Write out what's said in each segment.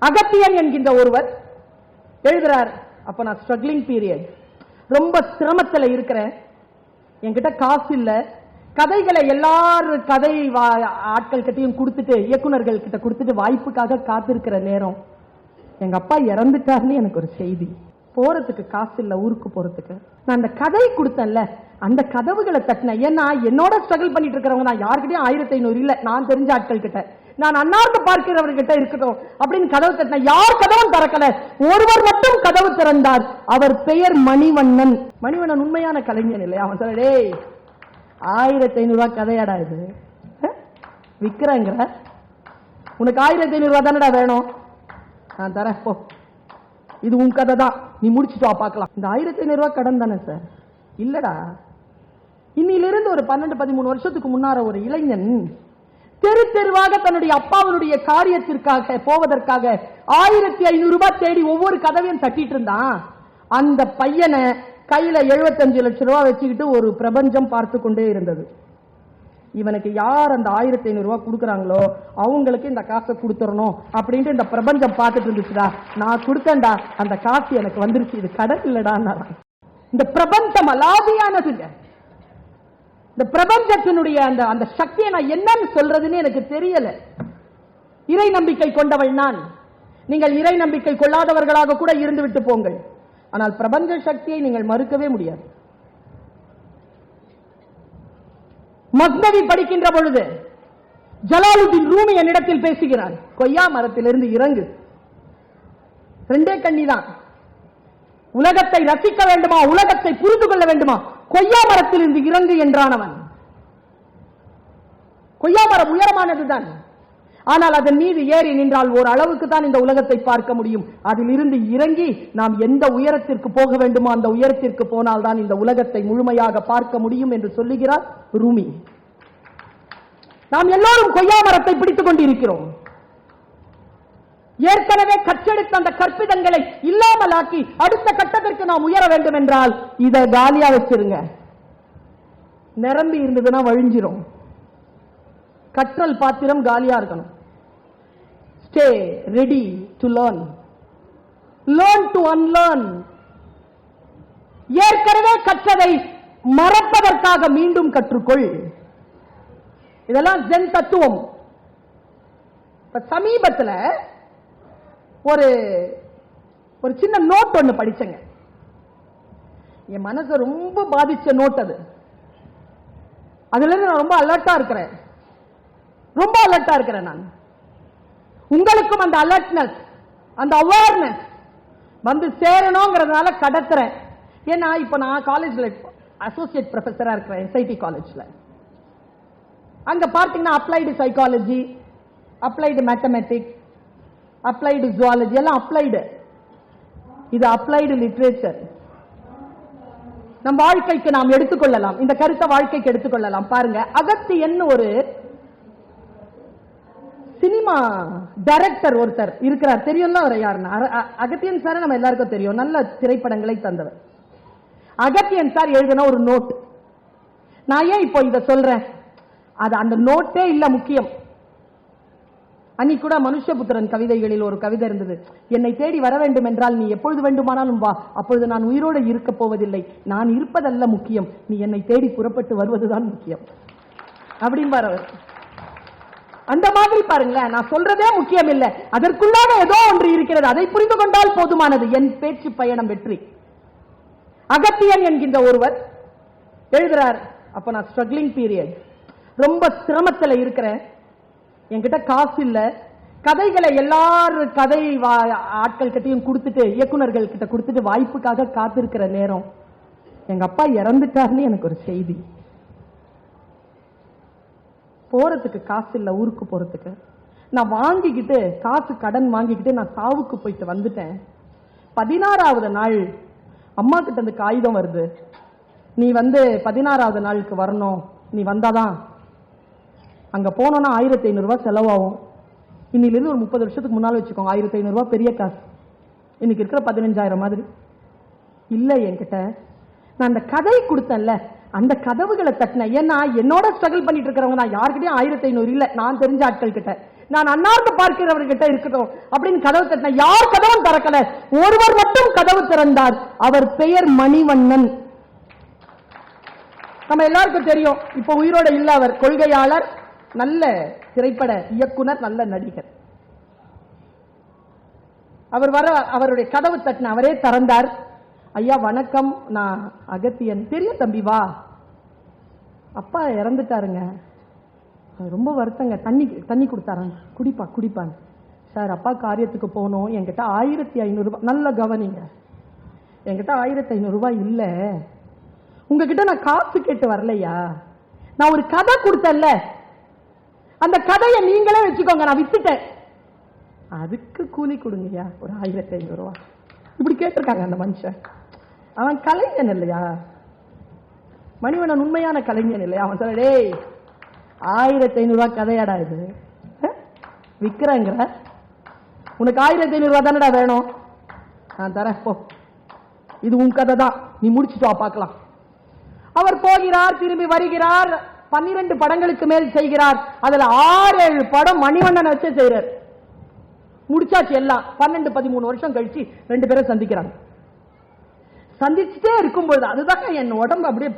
அகத்தியன் என்கின்ற ஒருவர் எழுதுறார். அப்ப நான் ஸ்ட்ரகிளிங் பீரியட், ரொம்ப சிரமத்தில் இருக்கிறேன், என்கிட்ட காசு இல்ல, கதைகளை எல்லாரும் கதை ஆட்கள் கிட்டையும் கொடுத்துட்டு இயக்குநர்கள் கிட்ட கொடுத்துட்டு வாய்ப்புக்காக காத்திருக்கிற நேரம் எங்க அப்பா இறந்துட்டாருன்னு எனக்கு ஒரு செய்தி. போறதுக்கு காசு இல்ல, ஊருக்கு போறதுக்கு. நான் அந்த கதை கொடுத்தேன்ல, அந்த கதவுகளை தட்டினேன். ஏன்னா என்னோட ஸ்ட்ரகிள் பண்ணிட்டு இருக்கிறவங்க நான் யாருக்கிட்டையும் 1500 இல்ல, நான் தெரிஞ்ச ஆட்கள் கிட்ட, நான் அன்னார்ந்து பார்க்கிறவர்கிட்ட இருக்கட்டும் அப்படின்னு கதவு தட்டின. யார் கதவும் திறக்கல, ஒருவர் மட்டும் கதவு திறந்தார். அவர் பெயர் மணிவண்ணன். மணிவண்ணன் உண்மையான கலைஞன் இல்லையா? அவன் சொல்ல, டேய் 1500 ரூபாய் கதையாடா இது, விக்கிறேங்கிற, உனக்கு 1500 ரூபாய் தானடா வேணும், நான் தரேன் போ, இது உன் கதை தான், நீ முடிச்சுட்டு வா பார்க்கலாம். இந்த 1500 ரூபாய் கடன் தானே சார்? இல்லடா, இன்னிலிருந்து ஒரு 12-13 வருஷத்துக்கு முன்னார ஒரு இளைஞன் தெரு தெருவாக தன்னுடைய அப்பாவனுடைய காரியத்திற்காக போவதற்காக 1500 ரூபாய் தேடி ஒவ்வொரு கதவையும் தட்டிட்டு இருந்தான். அந்த பையனை கையில 75 லட்சம் ரூபாய் வச்சுக்கிட்டு ஒரு பிரபஞ்சம் பார்த்து கொண்டே இருந்தது. இவனுக்கு யார் அந்த 1500 ரூபாய் கொடுக்குறாங்களோ அவங்களுக்கு இந்த காசை கொடுத்துடணும் அப்படின்ட்டு இந்த பிரபஞ்சம் பார்த்துட்டு இருந்துச்சுடா. நான் கொடுத்தேன்டா, அந்த காசு எனக்கு வந்துருச்சு, இது கடன் இல்லடா. இந்த பிரபஞ்சம் அலாதியானது. இந்த பிரபஞ்சத்தினுடைய அந்த அந்த சக்தியை நான் என்னன்னு சொல்றதுன்னு எனக்கு தெரியல. இறை நம்பிக்கை கொண்டவள் நான். நீங்கள் இறை நம்பிக்கை கொள்ளாதவர்களாக கூட இருந்து விட்டு போங்கள், ஆனால் பிரபஞ்ச சக்தியை நீங்கள் மறுக்கவே முடியாது. மஸ்னவி படிக்கின்ற பொழுது ஜலாலுதீன் ரூமி என்னிடத்தில் பேசுகிறார். கொய்யா மரத்திலிருந்து இறங்கு, ரெண்டே கண்ணிதான். உலகத்தை ரசிக்க வேண்டுமா, உலகத்தை புரிந்து கொள்ள வேண்டுமா, கொய்யா மரத்திலிருந்து இறங்கு என்றான் அவன். கொய்யா மரம் உயரமானதுதான், ஆனால் அதன் மீது ஏறி நின்றால் ஒரு அளவுக்கு தான் இந்த உலகத்தை பார்க்க முடியும். அதில் இருந்து இறங்கி நாம் எந்த உயரத்திற்கு போக வேண்டுமோ அந்த உயரத்திற்கு போனால் தான் இந்த உலகத்தை முழுமையாக பார்க்க முடியும் என்று சொல்லுகிறார் ரூமி. நாம் எல்லோரும் கொய்யா மரத்தை பிடித்துக் கொண்டிருக்கிறோம். ஏற்கனவே கற்றெடுத்த அந்த கற்பிதங்களை இல்லாமலாக்கி அடுத்த கட்டத்திற்கு நாம் உயர வேண்டும் என்றால் இதை காலியா வச்சிருங்க. நிரம்பி இருந்ததுன்னா வழிஞ்சிரும். கற்றல் பாத்திரம் காலியா இருக்கணும். Stay ready to learn. Learn to unlearn. ஏற்கனவே கற்றதை மறப்பதற்காக மீண்டும் கற்றுக்கொள். இதெல்லாம் ஜென் தத்துவம். சமீபத்தில் ஒரு சின்ன நோட் ஒன்று படிச்சங்க. என் மனசை ரொம்ப பாதிச்ச நோட் அது. அதுல இருந்து நான் ரொம்ப அலர்ட்டா இருக்கிறேன். நான் உங்களுக்கும் அந்த அலர்ட்னஸ், அந்த அவேர்னஸ் வந்து சேரணுங்கிறதுனால கடத்துறேன். ஏன்னா இப்ப நான் காலேஜ்ல அசோசியேட் ப்ரொஃபஸரா இருக்கிறேன், SIT காலேஜ்ல. அங்க பார்த்தீங்கன்னா applied psychology, applied mathematics, applied zoology எல்லாம் அப்ளைடு. இது அப்ளைடு லிட்ரேச்சர். நம் வாழ்க்கைக்கு நாம் எடுத்துக்கொள்ளலாம், இந்த கருத்தை வாழ்க்கைக்கு எடுத்துக்கொள்ளலாம். பாருங்க, அகத்தியன் ஒரு சினிமா டைரக்டர் ஒருத்தர் இருக்கிறார். தெரியும்ல அவர் யாருன்னா? அகத்தியன் சார் நம்ம எல்லாருக்கும் தெரியும், நல்ல திரைப்படங்களை தந்தவர். அகத்தியன் சார் எழுதின ஒரு நோட். நான் ஏன் இப்போ இதை சொல்றேன், அது அந்த நோட்டே இல்ல முக்கியம். அன்னைக்கு கூட மனுஷபுத்திரன் கவிதைகளில் ஒரு கவிதை இருந்தது. என்னை தேடி வர வேண்டும் என்றால் நீ எப்பொழுது வேண்டுமானாலும் வா, அப்பொழுது நான் உயிரோடு இருக்க போவதில்லை, நான் இருப்பதல்ல முக்கியம், நீ என்னை தேடி புறப்பட்டு வருவதுதான் முக்கியம் அப்படின்பார் அவர். அந்த மாதிரி பாருங்களேன், நான் சொல்றதே முக்கியம் இல்லை, அதற்குள்ளாக ஏதோ ஒன்று இருக்கிறது, அதை புரிந்து கொண்டால் போதுமானது. என் பேச்சு பயணம் வெற்றி. அகத்தியன் என்கின்ற ஒருவர் எழுதுறார். அப்ப நான் ஸ்ட்ரகிளிங் பீரியட், ரொம்ப சிரமத்தில் இருக்கிறேன், என்கிட்ட காசு இல்ல, கதைகளை எல்லாரும் கதை ஆட்கள் கிட்டையும் கொடுத்துட்டு இயக்குநர்கள் கிட்ட கொடுத்துட்டு வாய்ப்புக்காக காத்திருக்கிற நேரம் எங்க அப்பா இறந்துட்டாருன்னு எனக்கு ஒரு செய்தி. போறதுக்கு காசு இல்ல, ஊருக்கு போறதுக்கு. நான் வாங்கிக்கிட்டு காசு கடன் வாங்கிக்கிட்டு நான் சாவுக்கு போயிட்டு வந்துட்டேன். 16வது நாள் அம்மா கிட்ட இருந்து காகிதம் வருது, நீ 16வது நாளுக்கு வரணும், நீ வந்தாதான் அங்க போனோம்னா 1500 ரூபாய் செலவாகும். இன்னிலிருந்து ஒரு 30 வருஷத்துக்கு முன்னால வச்சுக்கோங்க, 1500 ரூபாய் பெரிய காசு, இன்னைக்கு இருக்கிற 15,000 மாதிரி இல்ல என்கிட்ட. நான் அந்த கதை கொடுத்தேன்ல, அந்த கதவுகளை தட்டின. ஏன்னா என்னோட ஸ்ட்ரகிள் பண்ணிட்டு இருக்கிறவங்க நான் யாருக்கிட்டையும் 1500 இல்ல, நான் தெரிஞ்ச ஆட்கள் கிட்ட, நான் அன்னார்ந்து பார்க்கிறவர்கிட்ட இருக்கட்டும் அப்படின்னு கதவு தட்டின. யார் கதவும் திறக்கல, ஒருவர் மட்டும் கதவு திறந்தார். அவர் பெயர் மணிவண்ணன். நம்ம எல்லாருக்கும் தெரியும், இப்ப உயிரோட இல்ல. அவர் கொள்கையாளர், நல்ல திரைப்பட இயக்குனர், நல்ல நடிகர். அவர் வர அவருடைய கதவு தட்டின. அவரே திறந்தார். ஐயா வணக்கம், நான் அகத்தியன். தெரியும் தம்பி, வா. அப்பா இறந்துட்டாருங்க, ரொம்ப வருத்தங்க. தண்ணி கொடுத்தாராங்க, குடிப்பான். சார் அப்பா காரியத்துக்கு போனோம், என்கிட்ட 1500 ரூபாய். நல்ல கவனிங்க, என்கிட்ட 1500 ரூபாய் இல்ல. உங்ககிட்ட நான் காசு கேட்டு வரலையா, நான் ஒரு கதை கொடுத்தேன்ல, அந்த கதையை நீங்களே வச்சுக்கோங்க, நான் வித்துட்டேன், அதுக்கு கூலி கொடுங்கய்யா ஒரு 1500 ரூபாய். இப்படி கேட்டிருக்காங்க அந்த மனுஷன். அவன் கலைஞன் இல்லையா, மணிவண்ணன் உண்மையான கலைஞன் இல்லையா? அவன் சொல்ல, டேய் 1500 ரூபாய் கதையாடா இது, விக்கிறேங்கிற, உனக்கு 1500 ரூபாய் தானடா வேணும், நான் தரேன் போ, இது உன் கதை தான், நீ முடிச்சுட்டு வா பார்க்கலாம். அவர் போகிறார், திரும்பி வருகிறார். 12 படங்களுக்கு மேல் செய்கிறார். அதுல 6-7 படம் மணிவண்ணனை வச்சு செய்யறார். முடிச்சாச்சு எல்லாம். 12-13 வருஷம் கழிச்சு 2 பேரும் சந்திக்கிறாங்க. சந்திச்சுட்டே இருக்கும்போது அதுதான் என் உடம்பு அப்படியே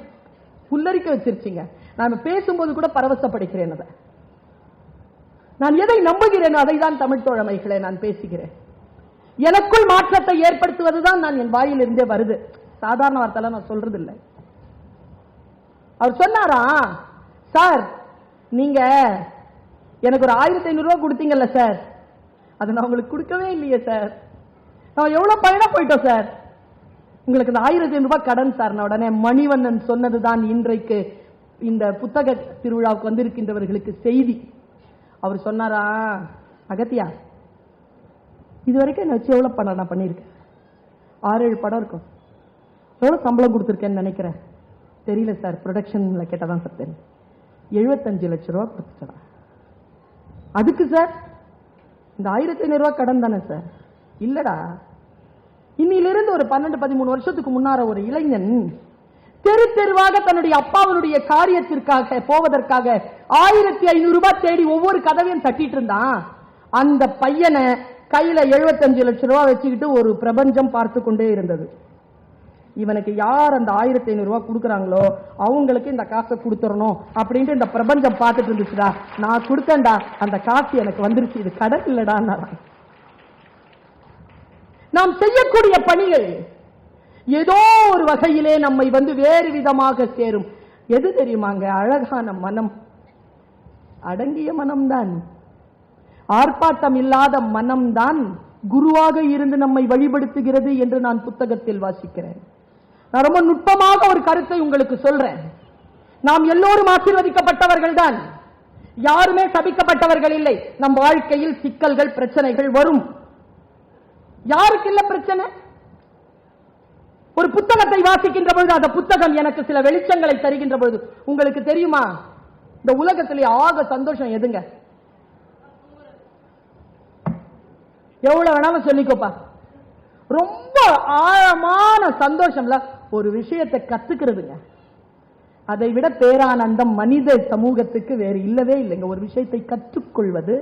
புல்லரிக்க வச்சிருச்சுங்க. நான் பேசும்போது கூட பரவசப்படுகிறேன். அதை நான் எதை நம்புகிறேன் அதை தான் தமிழ் தோழமைகளை நான் பேசுகிறேன். எனக்குள் மாற்றத்தை ஏற்படுத்துவதுதான் நான் என் வாயிலிருந்தே வருது. சாதாரண வார்த்தைலாம் நான் சொல்றது இல்லை. அவர் சொன்னாரா, சார் நீங்க எனக்கு ஒரு 1500 ரூபாய் கொடுத்தீங்கல்ல சார், அதை நான் உங்களுக்கு கொடுக்கவே இல்லையே சார், நான் எவ்வளவு பயணம் போயிட்டோம் சார், உங்களுக்கு இந்த 1500 ரூபாய் கடன் சார். நான் உடனே மணிவண்ணன் சொன்னதுதான் இன்றைக்கு இந்த புத்தக திருவிழாவுக்கு வந்திருக்கின்றவர்களுக்கு செய்தி. அவர் சொன்னாரா, அகத்தியா இதுவரைக்கும் என்ன வச்சு எவ்வளவு படம் நான் பண்ணியிருக்கேன், 6-7 படம் இருக்கும், எவ்வளவு சம்பளம் கொடுத்துருக்கேன்னு நினைக்கிறேன், தெரியல சார், ப்ரொடக்ஷன்ல கேட்டதான் சார் தெரியும், 75 லட்சம் ரூபாய் கொடுத்துட்டா. அதுக்கு சார் இந்த 1500 ரூபாய் கடன் தானே சார்? இல்லடா, இன்னிலிருந்து ஒரு 12-13 வருஷத்துக்கு முன்னார ஒரு இளைஞன் தெரு தெருவாக தன்னுடைய அப்பாவனுடைய காரியத்திற்காக போவதற்காக 1500 ரூபாய் தேடி ஒவ்வொரு கதவையும் தட்டிட்டு இருந்தான். அந்த பையனை கையில 75 லட்சம் ரூபாய் வச்சுக்கிட்டு ஒரு பிரபஞ்சம் பார்த்து கொண்டே இருந்தது. இவனுக்கு யார் அந்த 1500 ரூபாய் கொடுக்குறாங்களோ அவங்களுக்கு இந்த காசை கொடுத்துடணும் அப்படின்ட்டு இந்த பிரபஞ்சம் பார்த்துட்டு இருந்துச்சுடா. நான் கொடுத்தேன்டா, அந்த காசு எனக்கு வந்துருச்சு, இது கடன் இல்லடா. நாம் செய்யக்கூடிய பணிகள் ஏதோ ஒரு வகையிலே நம்மை வேறு விதமாக சேரும். எது தெரியுமாங்க? அழகான மனம், அடங்கிய மனம்தான், ஆர்ப்பாட்டம் இல்லாத மனம்தான் குருவாக இருந்து நம்மை வழிபடுத்துகிறது என்று நான் புத்தகத்தில் வாசிக்கிறேன். நான் ரொம்ப நுட்பமாக ஒரு கருத்தை உங்களுக்கு சொல்றேன். நாம் எல்லோரும் ஆசீர்வதிக்கப்பட்டவர்கள் தான், யாருமே சபிக்கப்பட்டவர்கள் இல்லை. நம் வாழ்க்கையில் சிக்கல்கள் பிரச்சனைகள் வரும். யாருக்கு இல்ல பிரச்சனை? ஒரு புத்தகத்தை வாசிக்கின்ற பொழுது அந்த புத்தகம் எனக்கு சில வெளிச்சங்களை தருகின்ற பொழுது, உங்களுக்கு தெரியுமா இந்த உலகத்திலே ஆக சந்தோஷம் எதுங்க? எவ்வளவு வேணாலும் சொல்லிக்கோப்பா, ரொம்ப ஆழமான சந்தோஷம்ல ஒரு விஷயத்தை கத்துக்கிறதுங்க. அதை விட பேரானந்தம் மனித சமூகத்துக்கு வேறு இல்லவே இல்லைங்க. ஒரு விஷயத்தை கற்றுக்கொள்வது.